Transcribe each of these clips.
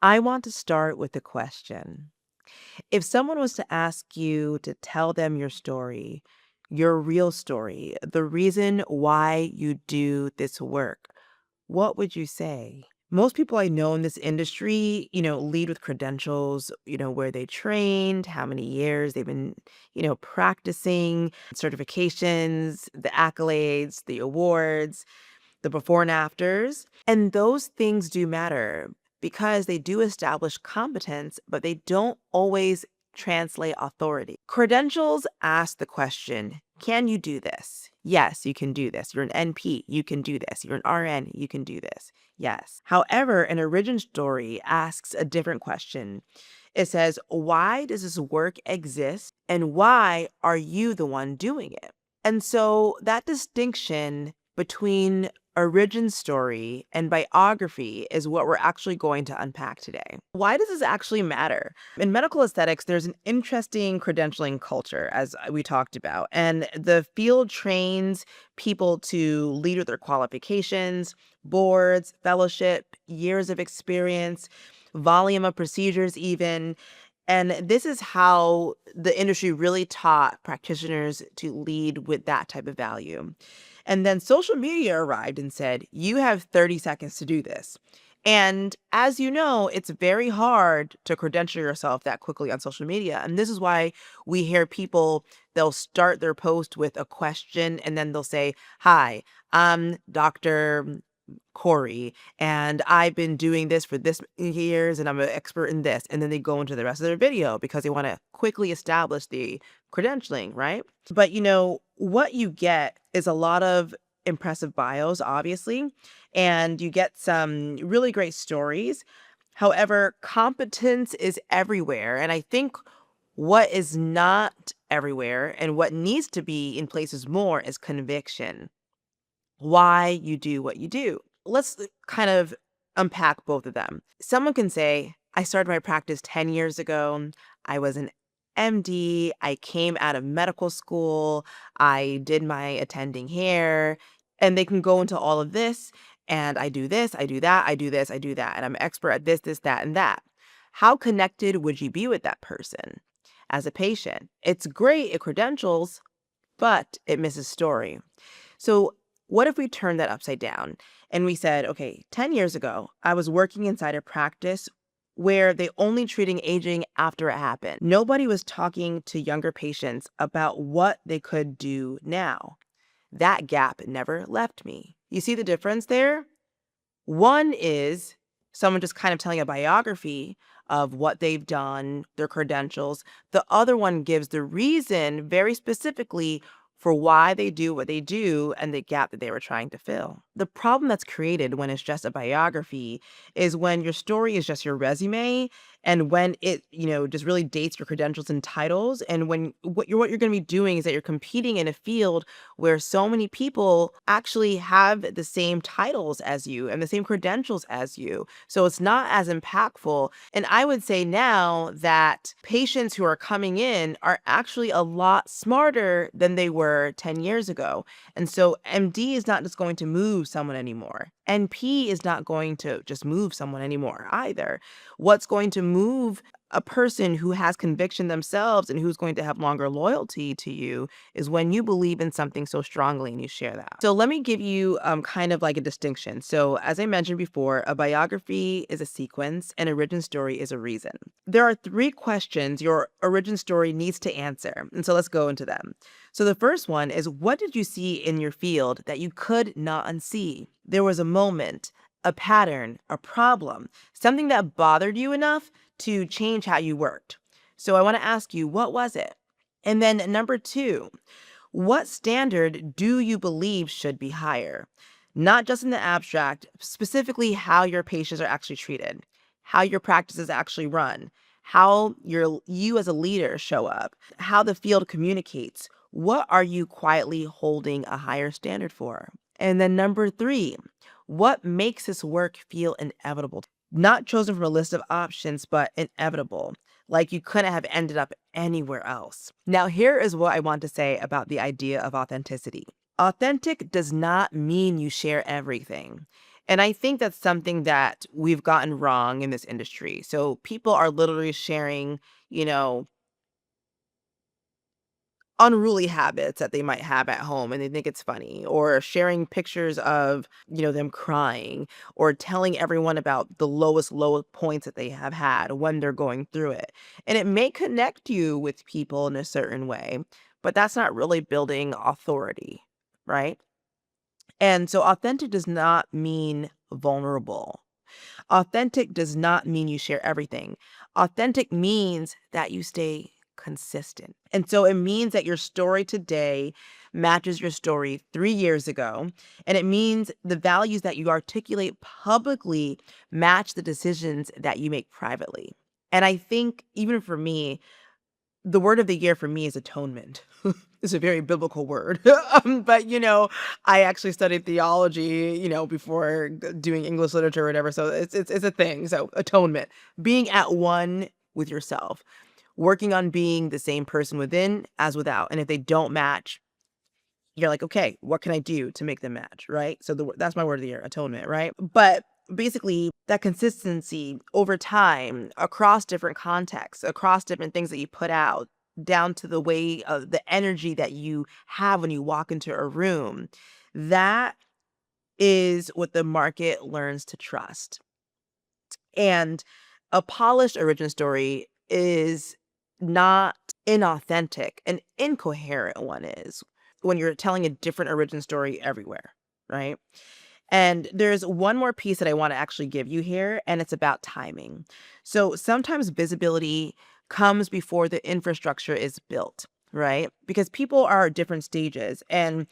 I want to start with a question. If someone was to ask you to tell them your story, your real story, the reason why you do this work, what would you say? Most people I know in this industry, lead with credentials, where they trained, how many years they've been, practicing, certifications, the accolades, the awards, the before and afters. And those things do matter because they do establish competence, but they don't always translate authority. Credentials ask the question, can you do this? Yes, you can do this. You're an NP, you can do this. You're an RN, you can do this. Yes. However, an origin story asks a different question. It says, why does this work exist? And why are you the one doing it? And so that distinction between origin story and biography is what we're actually going to unpack today. Why does this actually matter? In medical aesthetics, there's an interesting credentialing culture, as we talked about, and the field trains people to lead with their qualifications, boards, fellowship, years of experience, volume of procedures, even. And this is how the industry really taught practitioners to lead with that type of value. And then social media arrived and said, you have 30 seconds to do this. And as you know, it's very hard to credential yourself that quickly on social media. And this is why we hear people, they'll start their post with a question and then they'll say, hi, I'm Dr. Corey, and I've been doing this for this many years, and I'm an expert in this. And then they go into the rest of their video because they want to quickly establish the credentialing, right? But what you get is a lot of impressive bios, obviously, and you get some really great stories. However, competence is everywhere. And I think what is not everywhere and what needs to be in places more is conviction, why you do what you do. Let's kind of unpack both of them. Someone can say, I started my practice 10 years ago. I was an MD. I came out of medical school. I did my attending here. And they can go into all of this. And I do this, I do that, I do this, I do that. And I'm an expert at this, that, and that. How connected would you be with that person as a patient? It's great at credentials, but it misses story. So what if we turned that upside down and we said, okay, 10 years ago, I was working inside a practice where they only treating aging after it happened. Nobody was talking to younger patients about what they could do now. That gap never left me. You see the difference there? One is someone just kind of telling a biography of what they've done, their credentials. The other one gives the reason very specifically for why they do what they do and the gap that they were trying to fill. The problem that's created when it's just a biography is when your story is just your resume and when it, just really dates your credentials and titles. And when what you're going to be doing is that you're competing in a field where so many people actually have the same titles as you and the same credentials as you. So it's not as impactful. And I would say now that patients who are coming in are actually a lot smarter than they were 10 years ago. And so MD is not just going to move someone anymore. NP is not going to just move someone anymore either. What's going to move a person who has conviction themselves and who's going to have longer loyalty to you is when you believe in something so strongly and you share that. So let me give you kind of like a distinction. So as I mentioned before, a biography is a sequence, an origin story is a reason. There are 3 questions your origin story needs to answer. And so let's go into them. So the first one is, what did you see in your field that you could not unsee? There was a moment, a pattern, a problem, something that bothered you enough to change how you worked. So I want to ask you, what was it? And then number 2, what standard do you believe should be higher? Not just in the abstract, specifically how your patients are actually treated, how your practice is actually run, how you as a leader show up, how the field communicates. What are you quietly holding a higher standard for? And then number 3, what makes this work feel inevitable? Not chosen from a list of options, but inevitable, like you couldn't have ended up anywhere else. Now, here is what I want to say about the idea of authenticity. Authentic does not mean you share everything. And I think that's something that we've gotten wrong in this industry. So people are literally sharing, you know, unruly habits that they might have at home and they think it's funny, or sharing pictures of, them crying, or telling everyone about the lowest low points that they have had when they're going through it. And it may connect you with people in a certain way, but that's not really building authority, right? And so authentic does not mean vulnerable. Authentic does not mean you share everything. Authentic means that you stay consistent. And so it means that your story today matches your story 3 years ago. And it means the values that you articulate publicly match the decisions that you make privately. And I think, even for me, the word of the year for me is atonement. It's a very biblical word. But, I actually studied theology, before doing English literature or whatever. So it's a thing. So atonement, being at one with yourself, working on being the same person within as without. And if they don't match, you're like, okay, what can I do to make them match? Right. So that's my word of the year, atonement. Right. But basically, that consistency over time, across different contexts, across different things that you put out, down to the way of the energy that you have when you walk into a room, that is what the market learns to trust. And a polished origin story is not inauthentic. An incoherent one is when you're telling a different origin story everywhere, right? And there's one more piece that I want to actually give you here, and it's about timing. So sometimes visibility comes before the infrastructure is built, right? Because people are at different stages. And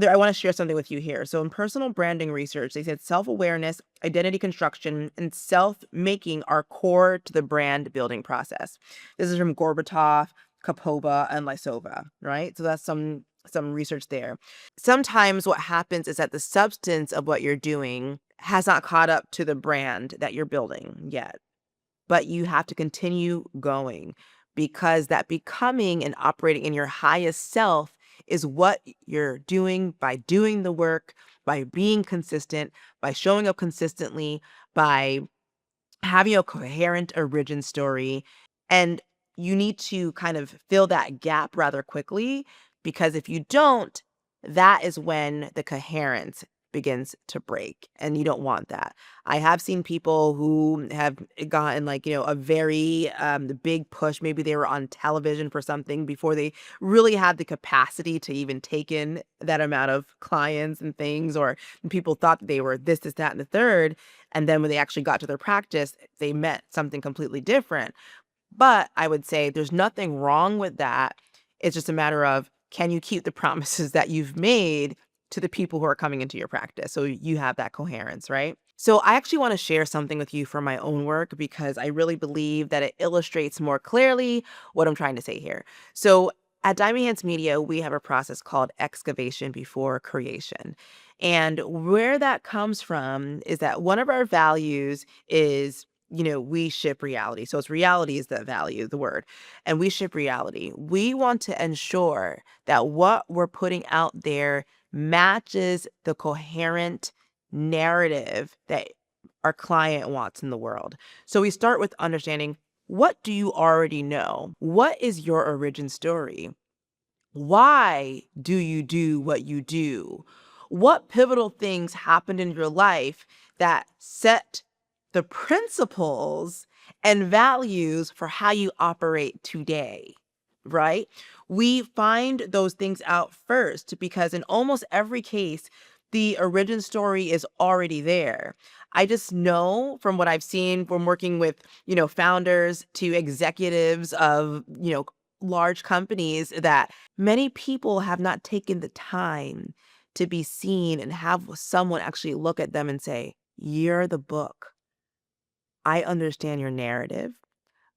I want to share something with you here. So, in personal branding research, they said self awareness, identity construction, and self making are core to the brand building process. This is from Gorbatov, Kapova, and Lysova, right? So that's some research there. Sometimes what happens is that the substance of what you're doing has not caught up to the brand that you're building yet, but you have to continue going, because that becoming and operating in your highest self is what you're doing by doing the work, by being consistent, by showing up consistently, by having a coherent origin story. And you need to kind of fill that gap rather quickly, because if you don't, that is when the coherence begins to break, and you don't want that. I have seen people who have gotten, like, a very big push. Maybe they were on television for something before they really had the capacity to even take in that amount of clients and things, or people thought that they were this, that, and the third. And then when they actually got to their practice, they met something completely different. But I would say there's nothing wrong with that. It's just a matter of, can you keep the promises that you've made to the people who are coming into your practice? So you have that coherence, right? So I actually want to share something with you from my own work, because I really believe that it illustrates more clearly what I'm trying to say here. So at Diamond Hands Media, we have a process called Excavation Before Creation. And where that comes from is that one of our values is, we ship reality. So it's reality is the value, the word, and we ship reality. We want to ensure that what we're putting out there matches the coherent narrative that our client wants in the world. So we start with understanding, what do you already know? What is your origin story? Why do you do what you do? What pivotal things happened in your life that set the principles and values for how you operate today? Right? We find those things out first, because in almost every case, the origin story is already there. I just know from what I've seen from working with, founders to executives of, large companies, that many people have not taken the time to be seen and have someone actually look at them and say, "You're the book. I understand your narrative.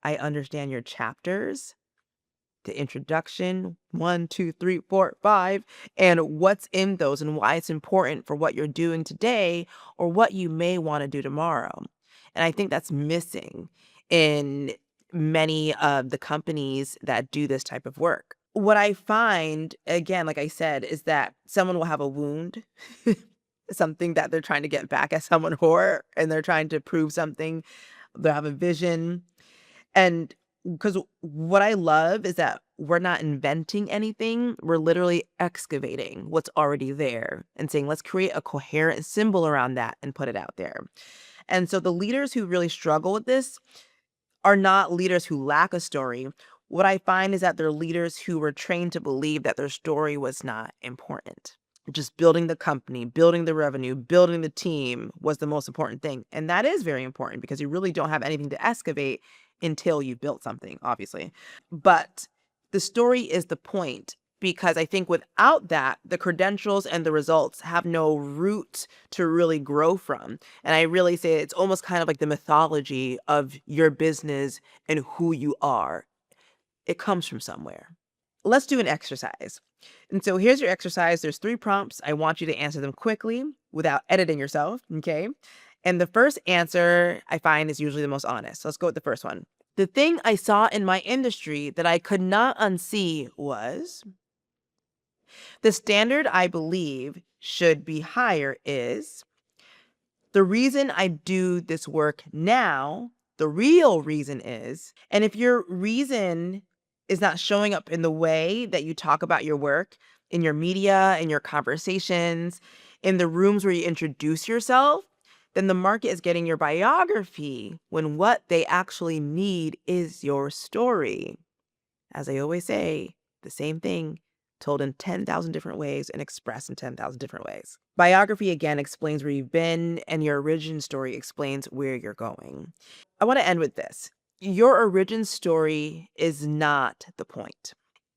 I understand your chapters, the introduction, one, two, three, four, five, and what's in those and why it's important for what you're doing today or what you may want to do tomorrow." And I think that's missing in many of the companies that do this type of work. What I find, again, like I said, is that someone will have a wound something that they're trying to get back at someone for, and they're trying to prove something. They have a vision. And because what I love is that we're not inventing anything, we're literally excavating what's already there and saying, let's create a coherent symbol around that and put it out there. And so the leaders who really struggle with this are not leaders who lack a story. What I find is that they're leaders who were trained to believe that their story was not important. Just building the company, building the revenue, building the team was the most important thing. And that is very important because you really don't have anything to excavate until you've built something, obviously. But the story is the point because I think without that, the credentials and the results have no root to really grow from. And I really say it's almost kind of like the mythology of your business and who you are. It comes from somewhere. Let's do an exercise. And so here's your exercise. There's 3 prompts. I want you to answer them quickly without editing yourself, okay? And the first answer I find is usually the most honest. So let's go with the first one. The thing I saw in my industry that I could not unsee was the standard I believe should be higher is the reason I do this work now, the real reason is, and if your reason is not showing up in the way that you talk about your work, in your media, in your conversations, in the rooms where you introduce yourself, then the market is getting your biography when what they actually need is your story. As I always say, the same thing told in 10,000 different ways and expressed in 10,000 different ways. Biography again explains where you've been, and your origin story explains where you're going. I want to end with this. Your origin story is not the point.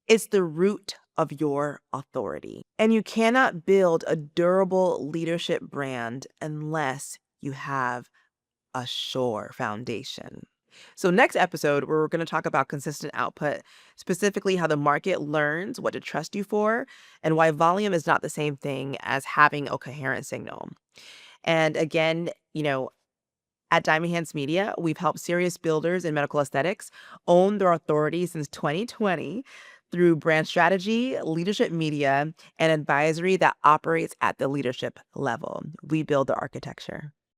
It's the root of your authority. And you cannot build a durable leadership brand unless you have a sure foundation. So next episode, we're going to talk about consistent output, specifically how the market learns what to trust you for and why volume is not the same thing as having a coherent signal. And again, at Diamond Hands Media, we've helped serious builders in medical aesthetics own their authority since 2020 through brand strategy, leadership media, and advisory that operates at the leadership level. We build the architecture.